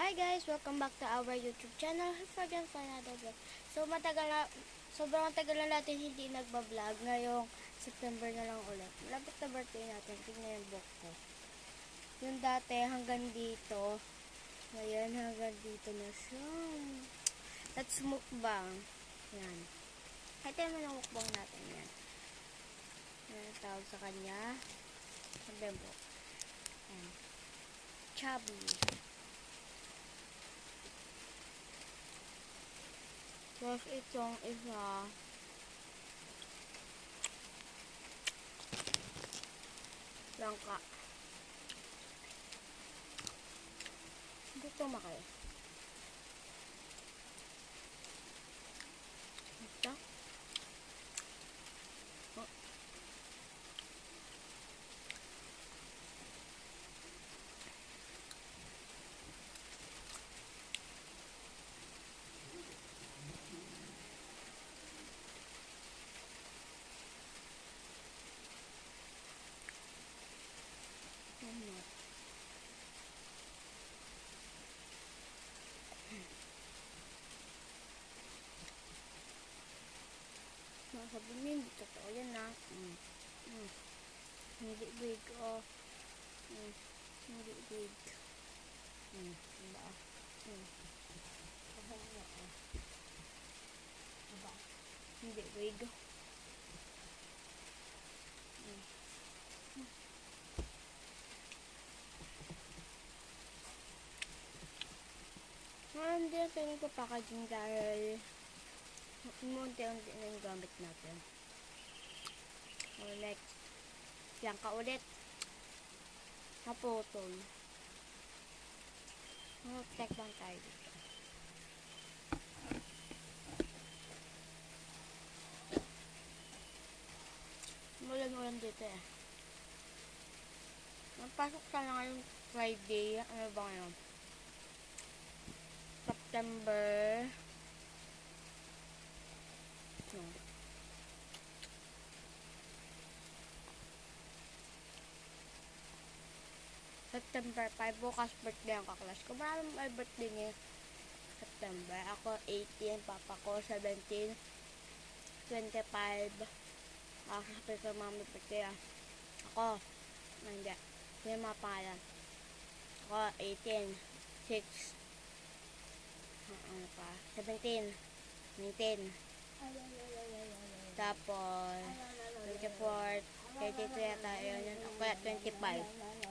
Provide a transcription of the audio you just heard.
Hi guys! Welcome back to our YouTube channel for another vlog. Sobrang tagal na natin hindi nagbablog. Ngayong September na lang ulit. Malapit na birthday natin. Tingnan yung book ko. Yung dati hanggang dito. Ngayon hanggang dito na siya. Let's mukbang. Yan. Ito yung mukbang natin yan. Yan ang tawag sa kanya. Hanggang po. Yan. Chubby. Tapos itong isa, langka. Gusto makaya. Ito. Oh. Sabi mo, hindi totoo yan na. Hindi big, oh. Hindi big. Diba? Diba? Hindi big. Ngayon din natin yung packaging dahil munti-unti na yung gamit natin. Next. Langka ulit. Naputol. Mag-check lang tayo dito. Mulan-mulan dito eh. Napasok sana ngayong Friday. Ano ba ngayon? September. September 5, bukas birthday ang kaklas ko. Maraming may birthday niya September. Ako 18, papa ko 17, 25. Sabi ko mami birthday ah. Ako, hindi. Hindi yung mga pangalan. Ako 18, 6, ano pa, 17, 19. Tapos, 24, 33 yata yun. Ako 25.